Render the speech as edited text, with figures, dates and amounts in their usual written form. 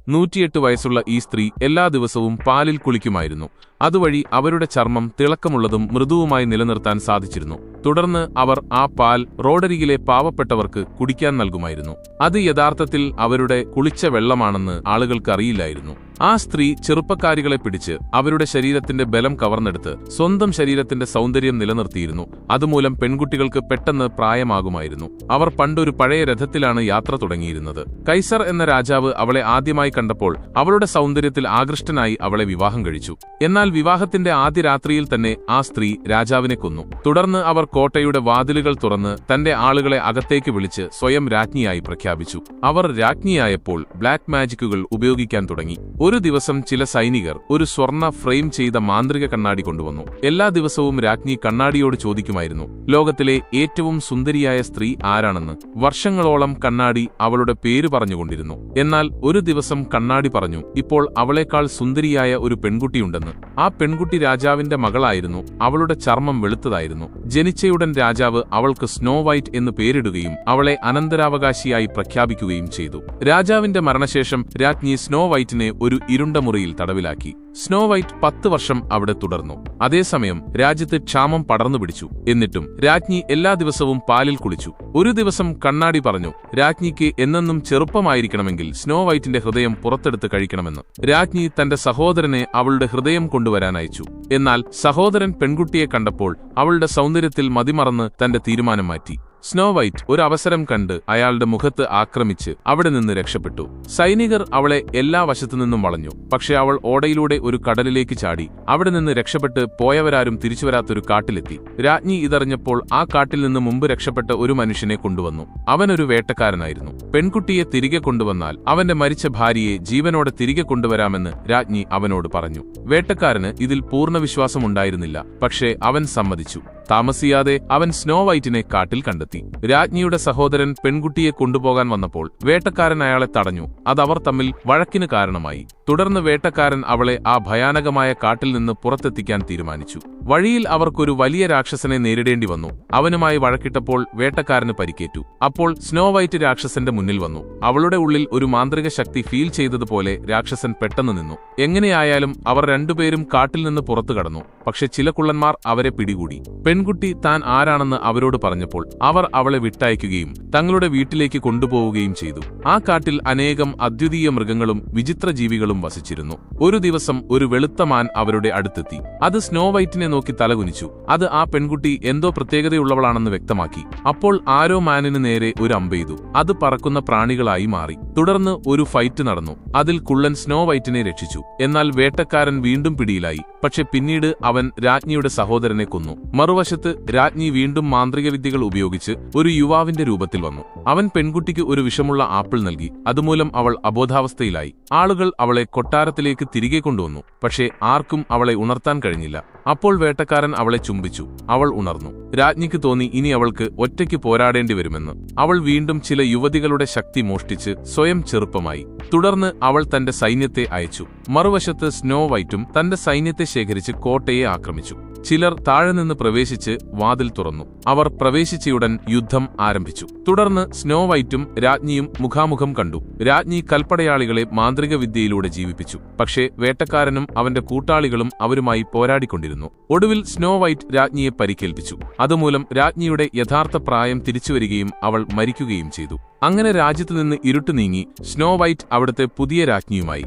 108 വയസ്സുള്ള ഈ സ്ത്രീ എല്ലാ ദിവസവും പാലിൽ കുളിക്കുമായിരുന്നു. അതുവഴി അവരുടെ ചർമ്മം തിളക്കമുള്ളതും മൃദുവുമായി നിലനിർത്താൻ സാധിച്ചിരുന്നു. തുടർന്ന് അവർ ആ പാൽ റോഡരികിലെ പാവപ്പെട്ടവർക്ക് കുടിക്കാൻ നൽകുമായിരുന്നു. അത് യഥാർത്ഥത്തിൽ അവരുടെ കുളിച്ച വെള്ളമാണെന്ന് ആളുകൾക്ക് അറിയില്ലായിരുന്നു. ആ സ്ത്രീ ചെറുപ്പക്കാരികളെ പിടിച്ച് അവരുടെ ശരീരത്തിന്റെ ബലം കവർന്നെടുത്ത് സ്വന്തം ശരീരത്തിന്റെ സൗന്ദര്യം നിലനിർത്തിയിരുന്നു. അതുമൂലം പെൺകുട്ടികൾക്ക് പെട്ടെന്ന് പ്രായമാകുമായിരുന്നു. അവർ പണ്ടൊരു പഴയ രഥത്തിലാണ് യാത്ര തുടങ്ങിയിരുന്നത്. കൈസർ എന്ന രാജാവ് അവളെ ആദ്യമായി കണ്ടപ്പോൾ അവളുടെ സൗന്ദര്യത്തിൽ ആകൃഷ്ടനായി അവളെ വിവാഹം കഴിച്ചു. എന്നാൽ വിവാഹത്തിന്റെ ആദ്യ രാത്രിയിൽ തന്നെ ആ സ്ത്രീ രാജാവിനെ കൊന്നു. തുടർന്ന് അവർ കോട്ടയുടെ വാതിലുകൾ തുറന്ന് തന്റെ ആളുകളെ അകത്തേക്ക് വിളിച്ച് സ്വയം രാജ്ഞിയായി പ്രഖ്യാപിച്ചു. അവർ രാജ്ഞിയായപ്പോൾ ബ്ലാക്ക് മാജിക്കുകൾ ഉപയോഗിക്കാൻ തുടങ്ങി. ഒരു ദിവസം ചില സൈനികർ ഒരു സ്വർണ്ണ ഫ്രെയിം ചെയ്ത മാന്ത്രിക കണ്ണാടി കൊണ്ടുവന്നു. എല്ലാ ദിവസവും രാജ്ഞി കണ്ണാടിയോട് ചോദിക്കുമായിരുന്നു, ലോകത്തിലെ ഏറ്റവും സുന്ദരിയായ സ്ത്രീ ആരാണെന്ന്. വർഷങ്ങളോളം കണ്ണാടി അവളുടെ പേര് പറഞ്ഞുകൊണ്ടിരുന്നു. എന്നാൽ ഒരു ദിവസം കണ്ണാടി പറഞ്ഞു, ഇപ്പോൾ അവളെക്കാൾ സുന്ദരിയായ ഒരു പെൺകുട്ടിയുണ്ടെന്ന്. ആ പെൺകുട്ടി രാജാവിന്റെ മകളായിരുന്നു. അവളുടെ ചർമ്മം വെളുത്തതായിരുന്നു. ജനിച്ചയുടൻ രാജാവ് അവൾക്ക് സ്നോ വൈറ്റ് എന്ന് പേരിടുകയും അവളെ അനന്തരാവകാശിയായി പ്രഖ്യാപിക്കുകയും ചെയ്തു. രാജാവിന്റെ മരണശേഷം രാജ്ഞി സ്നോ വൈറ്റിനെ ഒരു ഇരുണ്ട മുറിയിൽ തടവിലാക്കി. സ്നോ വൈറ്റ് 10 വർഷം അവിടെ തുടർന്നു. അതേസമയം രാജ്യത്ത് ക്ഷാമം പടർന്നു പിടിച്ചു. എന്നിട്ടും രാജ്ഞി എല്ലാ ദിവസവും പാലിൽ കുളിച്ചു. ഒരു ദിവസം കണ്ണാടി പറഞ്ഞു, രാജ്ഞിക്ക് എന്നെന്നും ചെറുപ്പമായിരിക്കണമെങ്കിൽ സ്നോ വൈറ്റിന്റെ ഹൃദയം പുറത്തെടുത്ത് കഴിക്കണമെന്ന്. രാജ്ഞി തന്റെ സഹോദരനെ അവളുടെ ഹൃദയം കൊണ്ടുവരാൻ അയച്ചു. എന്നാൽ സഹോദരൻ പെൺകുട്ടിയെ കണ്ടപ്പോൾ അവളുടെ സൗന്ദര്യത്തിൽ മതിമറന്ന് തന്റെ തീരുമാനം മാറ്റി. സ്നോ വൈറ്റ് ഒരു അവസരം കണ്ട് അയാളുടെ മുഖത്ത് ആക്രമിച്ച് അവിടെ നിന്ന് രക്ഷപ്പെട്ടു. സൈനികർ അവളെ എല്ലാ വശത്തുനിന്നും വളഞ്ഞു. പക്ഷെ അവൾ ഓടയിലൂടെ ഒരു കടലിലേക്ക് ചാടി. അവിടെ നിന്ന് രക്ഷപ്പെട്ട് പോയവരാരും തിരിച്ചുവരാത്തൊരു കാട്ടിലെത്തി. രാജ്ഞി ഇതറിഞ്ഞപ്പോൾ ആ കാട്ടിൽ നിന്ന് മുമ്പ് രക്ഷപ്പെട്ട ഒരു മനുഷ്യനെ കൊണ്ടുവന്നു. അവനൊരു വേട്ടക്കാരനായിരുന്നു. പെൺകുട്ടിയെ തിരികെ കൊണ്ടുവന്നാൽ അവന്റെ മരിച്ച ഭാര്യയെ ജീവനോടെ തിരികെ കൊണ്ടുവരാമെന്ന് രാജ്ഞി അവനോട് പറഞ്ഞു. വേട്ടക്കാരന് ഇതിൽ പൂർണ്ണ വിശ്വാസമുണ്ടായിരുന്നില്ല. പക്ഷേ അവൻ സമ്മതിച്ചു. താമസിയാതെ അവൻ സ്നോ വൈറ്റിനെ കാട്ടിൽ കണ്ടെത്തി. രാജ്ഞിയുടെ സഹോദരൻ പെൺകുട്ടിയെ കൊണ്ടുപോകാൻ വന്നപ്പോൾ വേട്ടക്കാരൻ അയാളെ തടഞ്ഞു. അതവർ തമ്മിൽ വഴക്കിന് കാരണമായി. തുടർന്ന് വേട്ടക്കാരൻ അവളെ ആ ഭയാനകമായ കാട്ടിൽ നിന്ന് പുറത്തെത്തിക്കാൻ തീരുമാനിച്ചു. വഴിയിൽ അവർക്കൊരു വലിയ രാക്ഷസനെ നേരിടേണ്ടി വന്നു. അവനുമായി വഴക്കിട്ടപ്പോൾ വേട്ടക്കാരന് പരിക്കേറ്റു. അപ്പോൾ സ്നോ വൈറ്റ് രാക്ഷസന്റെ മുന്നിൽ വന്നു. അവളുടെ ഉള്ളിൽ ഒരു മാന്ത്രിക ശക്തി ഫീൽ ചെയ്തതുപോലെ രാക്ഷസൻ പെട്ടെന്ന് നിന്നു. എങ്ങനെയായാലും അവർ രണ്ടുപേരും കാട്ടിൽ നിന്ന് പുറത്തു കടന്നു. പക്ഷെ ചില കുള്ളന്മാർ അവരെ പിടികൂടി. പെൺകുട്ടി താൻ ആരാണെന്ന് അവരോട് പറഞ്ഞപ്പോൾ അവർ അവളെ വിട്ടയക്കുകയും തങ്ങളുടെ വീട്ടിലേക്ക് കൊണ്ടുപോവുകയും ചെയ്തു. ആ കാട്ടിൽ അനേകം അദ്വിതീയ മൃഗങ്ങളും വിചിത്ര ജീവികളും വസിച്ചിരുന്നു. ഒരു ദിവസം ഒരു വെളുത്ത മാൻ അവരുടെ അടുത്തെത്തി. അത് സ്നോ വൈറ്റിനെ നോക്കി തലകുനിച്ചു. അത് ആ പെൺകുട്ടി എന്തോ പ്രത്യേകതയുള്ളവളാണെന്ന് വ്യക്തമാക്കി. അപ്പോൾ ആരോ മാനിന് നേരെ ഒരു അമ്പെയ്തു. അത് പറക്കുന്ന പ്രാണികളായി മാറി. തുടർന്ന് ഒരു ഫൈറ്റ് നടന്നു. അതിൽ കുള്ളൻ സ്നോ വൈറ്റിനെ രക്ഷിച്ചു. എന്നാൽ വേട്ടക്കാരൻ വീണ്ടും പിടിയിലായി. പക്ഷെ പിന്നീട് അവൻ രാജ്ഞിയുടെ സഹോദരനെ കൊന്നു. മറുവശത്ത് രാജ്ഞി വീണ്ടും മാന്ത്രിക വിദ്യകൾ ഉപയോഗിച്ച് ഒരു യുവാവിന്റെ രൂപത്തിൽ വന്നു. അവൻ പെൺകുട്ടിക്ക് ഒരു വിഷമുള്ള ആപ്പിൾ നൽകി. അതുമൂലം അവൾ അബോധാവസ്ഥയിലായി. ആളുകൾ അവളെ കൊട്ടാരത്തിലേക്ക് തിരികെ കൊണ്ടുവന്നു. പക്ഷേ ആർക്കും അവളെ ഉണർത്താൻ കഴിഞ്ഞില്ല. അപ്പോൾ വേട്ടക്കാരൻ അവളെ ചുംബിച്ചു. അവൾ ഉണർന്നു. രാജ്ഞിക്ക് തോന്നി ഇനി അവൾക്ക് ഒറ്റയ്ക്ക് പോരാടേണ്ടി വരുമെന്ന്. അവൾ വീണ്ടും ചില യുവതികളുടെ ശക്തി മോഷ്ടിച്ച് സ്വയം ചെറുപ്പമായി. തുടർന്ന് അവൾ തന്റെ സൈന്യത്തെ അയച്ചു. മറുവശത്ത് സ്നോ വൈറ്റും തന്റെ സൈന്യത്തെ ശേഖരിച്ച് കോട്ടയെ ആക്രമിച്ചു. ചിലർ താഴെ നിന്ന് പ്രവേശിച്ച് വാതിൽ തുറന്നു. അവർ പ്രവേശിച്ചയുടൻ യുദ്ധം ആരംഭിച്ചു. തുടർന്ന് സ്നോ വൈറ്റും രാജ്ഞിയും മുഖാമുഖം കണ്ടു. രാജ്ഞി കൽപ്പടയാളികളെ മാന്ത്രിക വിദ്യയിലൂടെ ജീവിപ്പിച്ചു. പക്ഷേ വേട്ടക്കാരനും അവന്റെ കൂട്ടാളികളും അവരുമായി പോരാടിക്കൊണ്ടിരുന്നു. ഒടുവിൽ സ്നോ വൈറ്റ് രാജ്ഞിയെ പരിക്കേൽപ്പിച്ചു. അതുമൂലം രാജ്ഞിയുടെ യഥാർത്ഥ പ്രായം തിരിച്ചുവരികയും അവൾ മരിക്കുകയും ചെയ്തു. അങ്ങനെ രാജ്യത്തുനിന്ന് ഇരുട്ട് നീങ്ങി. സ്നോ വൈറ്റ് അവിടുത്തെ പുതിയ രാജ്ഞിയുമായി.